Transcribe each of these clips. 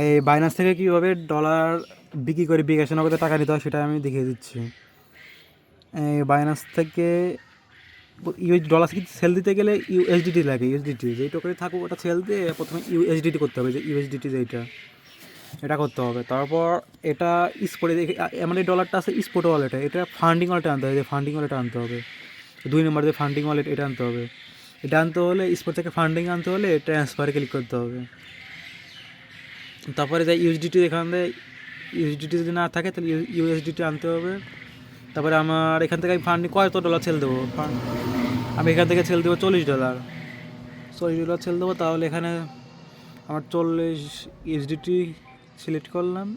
এই বাইনান্স থেকে কীভাবে ডলার বিক্রি করে বিকাশে নগদে টাকা নিতে হয় সেটা আমি দেখিয়ে দিচ্ছি। এই বাইনান্স থেকে ডলার সেল দিতে গেলে ইউএসডিটি লাগে। ইউএসডিটি যেই টোকেনে থাকুক ওটা সেল দিয়ে প্রথমে ইউএসডিটি করতে হবে, যে ইউএসডিটি যেইটা এটা করতে হবে। তারপর এটা স্পোর্টে এমন এই ডলারটা আছে স্পোর্ট ওয়ালেটে, এটা ফান্ডিং ওয়ালেটে আনতে হবে, যে ফান্ডিং ওয়ালেটে আনতে হবে 2 নম্বর যে ফান্ডিং ওয়ালেট এটা আনতে হবে। এটা আনতে হলে স্পোর্ট থেকে ফান্ডিং আনতে হলে ট্রান্সফারে ক্লিক করতে হবে। তারপরে যে ইউএসডিটি এখান থেকে ইউএসডিটি যদি না থাকে তাহলে ইউএসডিটি আনতে হবে। তারপরে আমার এখান থেকে আমি ফান্ডিং কত ডলার সেল দেবো, আমি এখান থেকে সেল দেবো $40, $40 সেল দেবো। তাহলে এখানে আমার 40 ইউএসডিটি সিলেক্ট করলাম,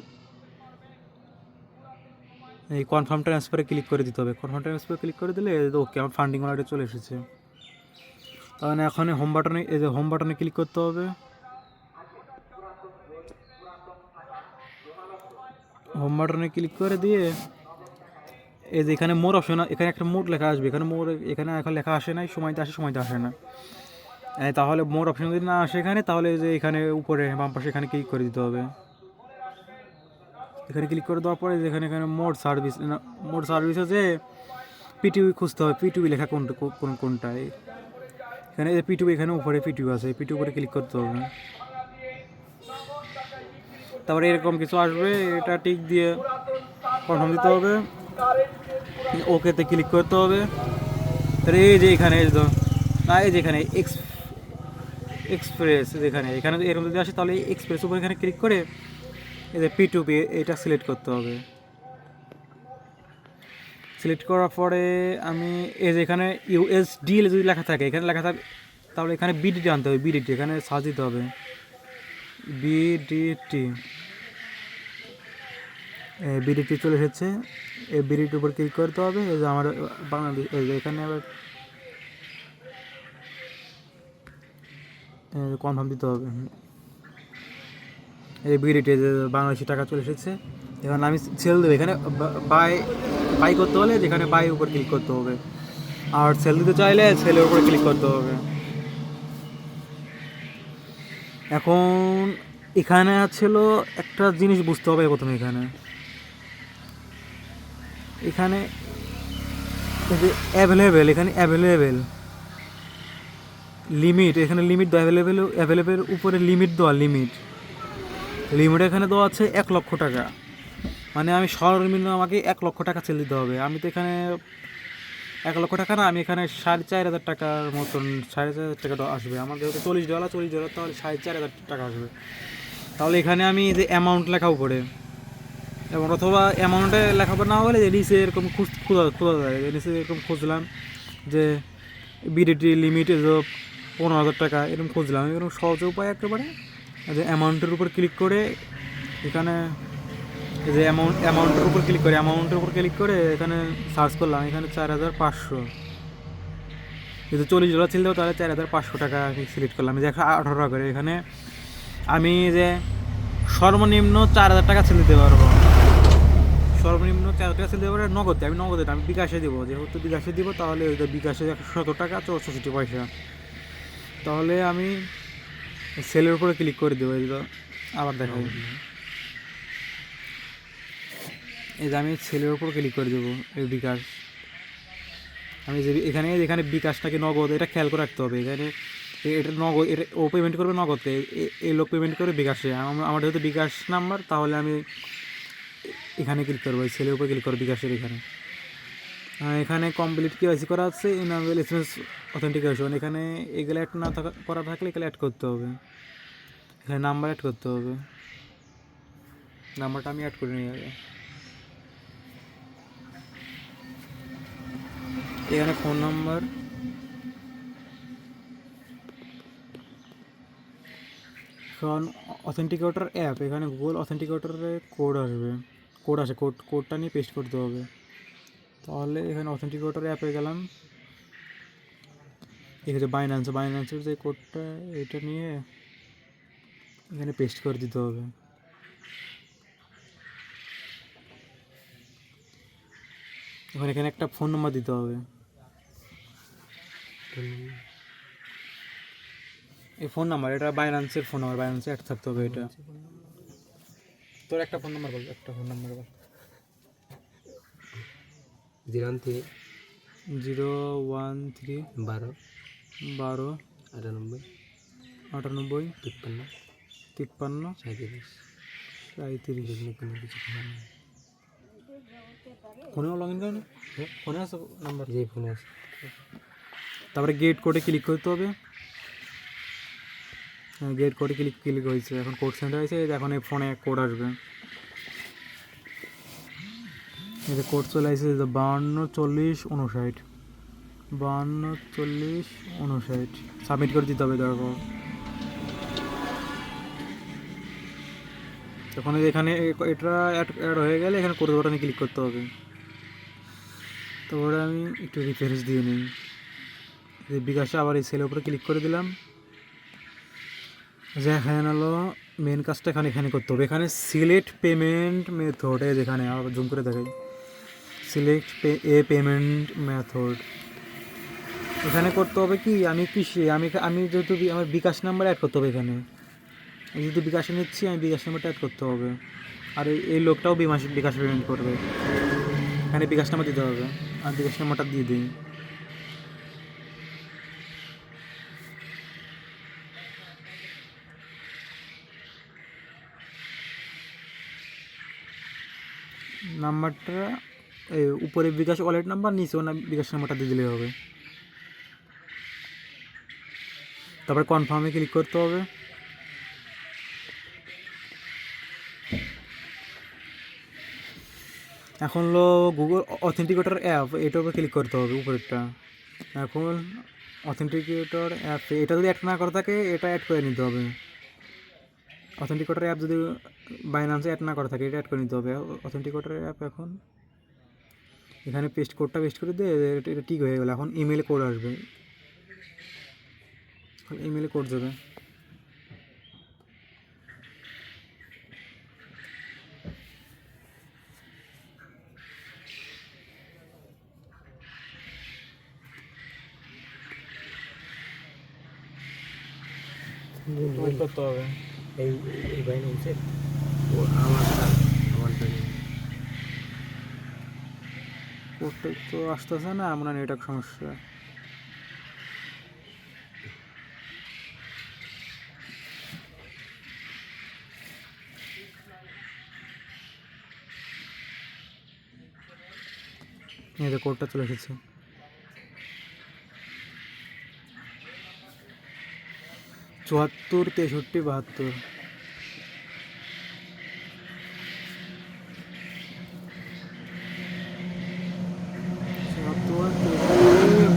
এই কনফার্ম ট্রান্সফারে ক্লিক করে দিতে হবে। কনফার্ম ট্রান্সফারে ক্লিক করে দিলে ওকে আমার ফান্ডিং ওয়ালেটে চলে এসেছে। তাহলে এখন হোম বাটনে, এই যে হোম বাটনে ক্লিক করতে হবে। হোম বাটনে ক্লিক করে দিয়ে এই যে এখানে মোর অপশন, এখানে একটা মোড লেখা আসবে। এখানে এখন লেখা আসে নাই, সময়তে আসে, সময়তে আসে না। তাহলে মোর অপশন যদি না আসে এখানে, তাহলে যে এখানে উপরে বাম পাশে এখানে ক্লিক করে দিতে হবে। এখানে ক্লিক করে দেওয়ার পরে যেখানে এখানে মোড সার্ভিস, মোড সার্ভিসে যে পিটিউবি খুঁজতে হবে, পিটিউবি লেখা কোনটায়। এখানে যে পিটিউবি, এখানে উপরে পিটিউবি আছে, পিটিউবি উপরে ক্লিক করতে হবে। তারপরে এরকম কিছু আসবে, এটা টিক দিয়ে কনফার্ম দিতে হবে, ওকেতে ক্লিক করতে হবে। তাহলে এই যে এখানে না, এই যে এখানে এক্সপ্রেস, এখানে এরকম যদি আসে তাহলে এক্সপ্রেস উপর এখানে ক্লিক করে এই যে P2P এটা সিলেক্ট করতে হবে। সিলেক্ট করার পরে আমি এই যে এখানে USD যদি লেখা থাকে, এখানে লেখা থাকে, তাহলে এখানে বিডিটি আনতে হবে। বিডিটি এখানে সার্চ দিতে হবে, বিডিটি। বিডিটি চলে এসেছে, এই বিডিটির উপর ক্লিক করতে হবে। এই যে আমার বাংলাদেশ, এই যে এখানে আবার কনফার্ম দিতে হবে। এই বিডিটি যে বাংলাদেশি টাকা চলে এসেছে। এখানে আমি সেল দেবো, এখানে বাই করতে হলে যেখানে বাই উপর ক্লিক করতে হবে, আর সেল দিতে চাইলে সেলের উপরে ক্লিক করতে হবে। এখন এখানে ছিল একটা জিনিস বুঝতে হবে প্রথমে, এখানে অ্যাভেলেবেল, এখানে অ্যাভেলেবেল লিমিট, এখানে লিমিট দেওয়া, অ্যাভেলেবেল উপরে লিমিট দেওয়া, লিমিট এখানে দেওয়া আছে 1 লক্ষ টাকা। মানে আমি সর্বনিম্ন আমাকে 1 লক্ষ টাকা সেল দিতে হবে। আমি তো এখানে 1 লক্ষ টাকা না, আমি এখানে 4,500 টাকার মতন, 4,500 টাকা আসবে আমার, যেহেতু $40, তাহলে 4,500 টাকা আসবে। তাহলে এখানে আমি যে অ্যামাউন্ট লেখা উপরে, এবং অথবা অ্যামাউন্টে লেখাপড়া না হলে নিচে এরকম খোঁজা যায়, নিচে এরকম খুঁজলাম যে বিডিটি লিমিট 15,000 টাকা, এরকম খুঁজলাম। এরকম সহজ উপায় একেবারে, যে অ্যামাউন্টের উপর ক্লিক করে এখানে এই যে অ্যামাউন্টের উপর ক্লিক করে এখানে সার্চ করলাম, এখানে 4,500, যদি $40 ছিল তাহলে 4,500 টাকা সিলেক্ট করলাম, যে 118 করে। এখানে আমি যে সর্বনিম্ন 4,000 টাকা সেল দিতে পারবো, সর্বনিম্ন 4,000 টাকা সেল দিতে পারবো নগদে। আমি বিকাশে দিব, যেহেতু বিকাশে দিব তাহলে ওই বিকাশে 117 টাকা 64 পয়সা। তাহলে আমি সেলের উপরে ক্লিক করে দেবো। আবার দেখাই, এই যে আমি সেলের উপর ক্লিক করে দেবো, এই বিকাশ। আমি যে এখানে বিকাশটাকে নগদ, এটা খেয়াল করে রাখতে হবে। এখানে এটা নগদ, এটা ও পেমেন্ট করবে নগদে, এই লোক পেমেন্ট করবে বিকাশে। আমার যেহেতু বিকাশ নাম্বার, তাহলে আমি এখানে ক্লিক করবো, এই সেলের উপর ক্লিক করবো বিকাশের। এখানে কমপ্লিট KYC করা আছে, ইনাবেল এসএমএস অথেন্টিকেশন। এখানে এগুলো অ্যাড না করা থাকলে এগুলো অ্যাড করতে হবে, এখানে নাম্বার অ্যাড করতে হবে। নাম্বারটা আমি অ্যাড করে নিই আগে। এখানে ফোন নাম্বার, কারণ অথেন্টিকেটর অ্যাপ, এখানে গুগল অথেন্টিকেটরের কোড আসবে, কোডটা নিয়ে পেস্ট করতে হবে। তাহলে এখানে অথেন্টিকেটর অ্যাপে গেলাম, এখানে বাইন্যান্সের যে কোডটা, এটা নিয়ে এখানে পেস্ট করে দিতে হবে। এখানে একটা ফোন নাম্বার দিতে হবে, এই ফোন নাম্বার, এটা বাইন্যান্সের ফোন নাম্বার, বাইন্যান্সে অ্যাড থাকতে হবে এটা। তোর একটা ফোন নাম্বার বল, একটা ফোন নাম্বার বল। 013 013 12 12 98 98 53 53 37। 37। কোনো কিছু খবর নেই। ফোনেও লগ ইন করেন? ফোনে আছে নাম্বার? যে ফোনে আছে। তারপরে গেট কোডে ক্লিক করতে হবে। হ্যাঁ, গেট কোডে ক্লিক হয়েছে, এখন কোড সেন্টার হয়েছে। এখন এই ফোনে কোড আসবে, এই যে কোড চলে আসছে 52 40 59। 52 40 59 সাবমিট করে দিতে হবে। তারপর তখন এখানে এটা অ্যাড হয়ে গেলে এখানে কোড বাটনে ক্লিক করতে হবে। তারপরে আমি একটু রিফ্রেশ দিয়ে নিই। বিকাশে আবার এই সেলের উপরে ক্লিক করে দিলাম। যে এখানে হলো মেন কাজটা এখানে করতে হবে। এখানে সিলেক্ট পেমেন্ট মেথড, যেখানে আবার জুম করে দেখাই, সিলেক্ট পেমেন্ট মেথড এখানে করতে হবে। কি আমি যেহেতু আমার বিকাশ নাম্বার অ্যাড করতে হবে এখানে। আমি যেহেতু বিকাশে নিচ্ছি, আমি বিকাশ নাম্বারটা অ্যাড করতে হবে। আর এই লোকটাও বিকাশ পেমেন্ট করবে, এখানে বিকাশ নাম্বার দিতে হবে। আর বিকাশ নাম্বারটা দিয়ে দিই। নাম্বারটা উপরে বিকাশ ওয়ালেট নাম্বার, নিচে না বিকাশ নাম্বারটা দিয়ে দিলেই হবে। তারপরে কনফার্মে ক্লিক করতে হবে। এখন হলো গুগল অথেন্টিকেটর অ্যাপ, এটার উপরে ক্লিক করতে হবে উপরেরটা। এখন অথেন্টিকেটর অ্যাপ, এটা যদি অ্যাড না করা থাকে এটা অ্যাড করে নিতে হবে। অথেন্টিকেটর অ্যাপ যদি বাইন্যান্সে অ্যাড না করা থাকে এটা অ্যাড করে নিতে হবে। অথেন্টিকেটর অ্যাপ এখন এখানে কোডটা পেস্ট করে দিয়ে এটা ঠিক হয়ে গেল। এখন ইমেলে কোড আসবে, ইমেলে কোড যাবে। ওয়েট করতে হবে। এই এই বাইন্যান্সে ও আমারটা কোডটা তো আসতেছে না, মনে হয় নেটওয়ার্ক সমস্যা। এই যে কোডটা চলে এসেছে। 74 63 72।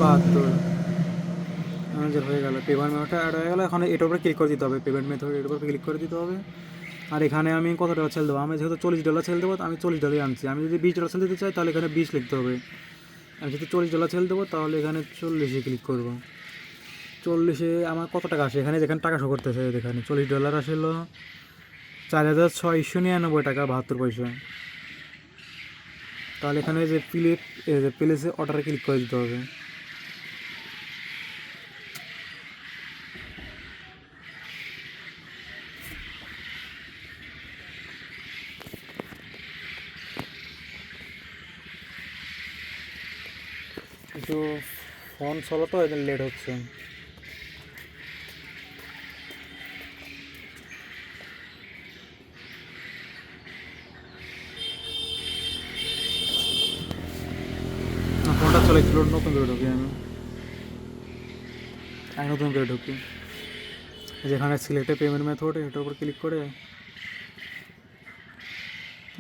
72 আমাদের হয়ে গেল। পেমেন্ট মেথডটা অ্যাড হয়ে গেল। এখন এটার উপরে ক্লিক করে দিতে হবে, পেমেন্ট মেথড এটার উপরে ক্লিক করে দিতে হবে। আর এখানে আমি কত টাকা সেল দেবো, আমি যেহেতু $40 সেল দেবো, আমি $40 আনছি। আমি যদি $20 সেল দিতে চাই তাহলে এখানে 20 লিখতে হবে। আমি যদি $40 সেল দেবো তাহলে এখানে 40-এ ক্লিক করবো। 40-এ আমার কত টাকা আসে, এখানে যেখানে টাকা শো করতেছে এখানে $40 আসলো 4699 টাকা 72 পয়সা। তাহলে এখানে যে প্লেসে অর্ডারে ক্লিক করে দিতে হবে। একটু ফোন চলো তো, এদের লেট হচ্ছে। ফোনটা চলে এক্সপ্লোর নতুন করে ঢুকি আমি নতুন করে ঢুকি। যেখানে সিলেক্টে পেমেন্ট মেথড এটার উপর ক্লিক করে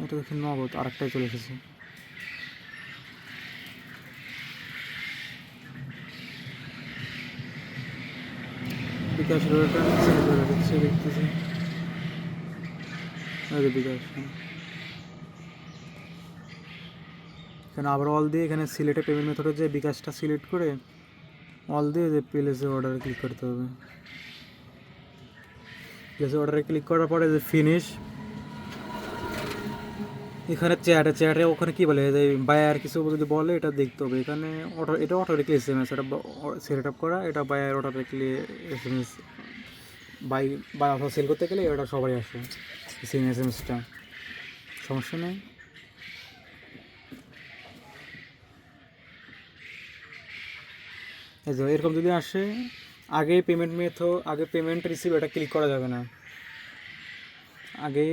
এটা দেখি নগদ আরেকটাই চলে এসেছে। বিকাশ দেখতেছি বিকাশ। এখানে আবার অল দিয়ে এখানে সিলেক্টে পেমেন্ট মেথডে যে বিকাশটা সিলেক্ট করে অল দিয়ে যে প্লেসে অর্ডারে ক্লিক করতে হবে। প্লেসে অর্ডারে ক্লিক করার পরে যে ফিনিশ, এখানে চ্যাটে ওখানে কী বলে যে বায়ার কিছু যদি বলে এটা দেখতে হবে। এখানে এটা অটোমেটিকলি SMS, এটা সেট আপ করা, এটা বায়ার অটোমেটিকলি SMS বাই অথবা সেল করতে গেলে এটা সবাই আসে সেম SMSটা। সমস্যা নেই। এই যে এরকম যদি আসে, আগে পেমেন্ট রিসিভ, এটা ক্লিক করা যাবে না। আগে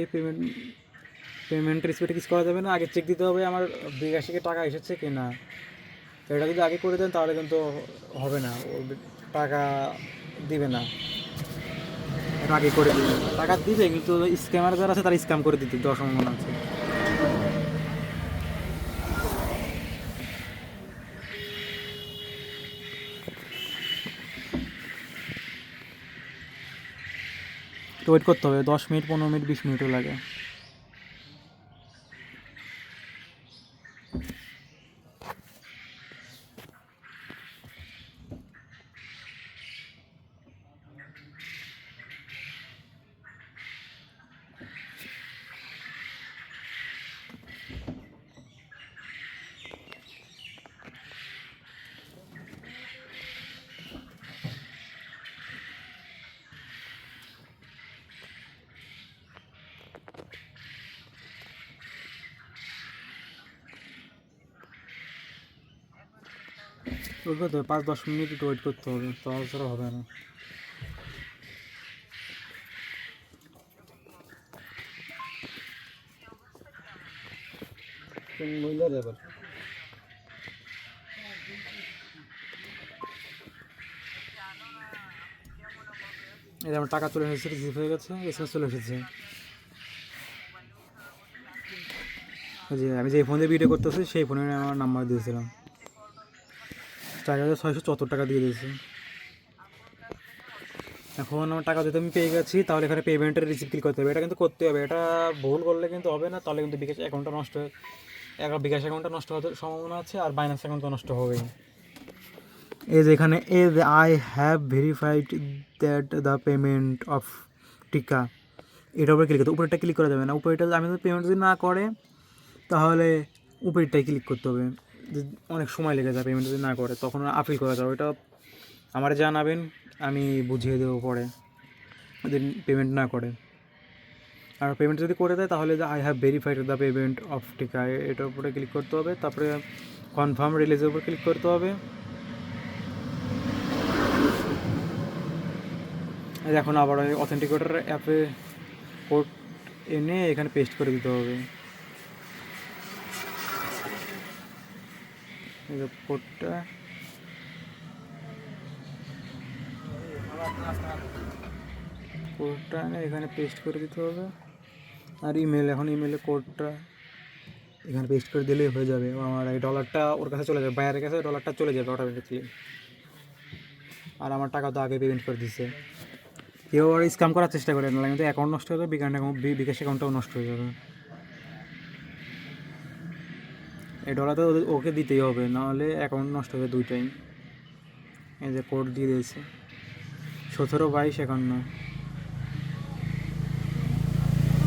পেমেন্ট রিসিভ এটা কিছু করা যাবে না। আগে চেক দিতে হবে আমার বিকাশ থেকে টাকা এসেছে কি না। তো এটা যদি আগে করে দেন তাহলে কিন্তু হবে না, ও টাকা দিবে না। এটা আগে করে দিবে, টাকা দিবে কিন্তু স্ক্যামার যারা আছে তারা স্ক্যাম করে দিতে দেওয়ার সম্ভাবনা আছে। তো ওয়েট করতে হবে 10 মিনিট, 15 মিনিট, 20 মিনিটও লাগে। ওয়েট করতে হবে 5-10 মিনিট একটু ওয়েট করতে হবে, তাছাড়া হবে না। মহিলার ব্যাপার। এই যে আমার টাকা চলে এসেছে, রিসিভ হয়ে গেছে, এসএমএস চলে এসেছে। ওই যে আমি যে ফোন দিয়ে ভিডিও করতেছি সেই ফোনে আমার নাম্বার দিয়েছিলাম, 4,674 টাকা দিয়ে দিয়েছি। এখন আমার টাকা যদি আমি পেয়ে গেছি তাহলে এখানে পেমেন্টের রিসিভ ক্লিক করতে হবে। এটা কিন্তু করতে হবে, এটা ভুল করলে কিন্তু হবে না, তাহলে কিন্তু বিকাশ অ্যাকাউন্টটা নষ্ট হয়ে, বিকাশ অ্যাকাউন্টটা নষ্ট হওয়ার সম্ভাবনা আছে, আর বাইন্যান্স অ্যাকাউন্ট তো নষ্ট হবেই। এই যে এখানে I have verified that the payment of টিকা, এটার উপরে ক্লিক করতে, উপরেরটা ক্লিক করা যাবে না। উপরেরটা আমি যদি পেমেন্ট যদি না করে তাহলে উপরেরটাই ক্লিক করতে হবে। অনেক সময় লেগে যায় পেমেন্ট যদি না করে, তখন আপিল করা যাবে। ওটা আমার জানাবেন, আমি বুঝিয়ে দেবো পরে যদি পেমেন্ট না করে। আর পেমেন্ট যদি করে দেয় তাহলে I have verified the payment of টিকা, এটার উপরে ক্লিক করতে হবে। তারপরে কনফার্ম রিলিজের উপর ক্লিক করতে হবে। এখন আবার ওই অথেন্টিকেটর অ্যাপে কোড এনে এখানে পেস্ট করে দিতে হবে। এই যে কোডটা, এনে এখানে পেস্ট করে দিতে হবে। আর ইমেলে কোডটা এখানে পেস্ট করে দিলেই হয়ে যাবে। আমার এই ডলারটা ওর কাছে চলে যাবে, বাইরের কাছে ডলারটা চলে যাবে অটোমেটিকলি। আর আমার টাকা তো আগে পেমেন্ট করে দিচ্ছে। কেউ আর স্ক্যাম করার চেষ্টা করে না, কিন্তু অ্যাকাউন্ট নষ্ট হয়ে যাবে, বিকাশ অ্যাকাউন্টটাও নষ্ট হয়ে যাবে। এই ডলারটা ওকে দিতেই হবে, নাহলে অ্যাকাউন্ট নষ্ট হবে দুইটাই। এই যে কোড দিয়ে দিয়েছে 172251,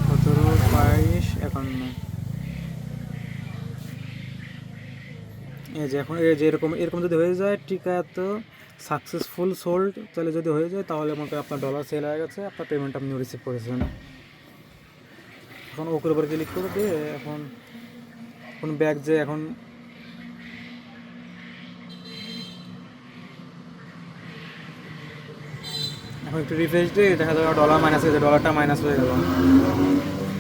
172251। এই যে এখন এই যে এরকম যদি হয়ে যায়, টিকা তো সাকসেসফুল সোল্ড, তাহলে যদি হয়ে যায় তাহলে মনে করেন আপনার ডলার সেল হয়ে গেছে, আপনার পেমেন্ট আপনি রিসিভ করেছেন। এখন ওকের উপর ক্লিক করে দিয়ে এখন ব্যাগ যে এখন একটু রিফ্রেশ দিয়ে দেখা যাবে ডলার মাইনাস হয়ে যায়, ডলারটা মাইনাস হয়ে গেল।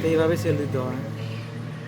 এইভাবে সেল দিতে হয়।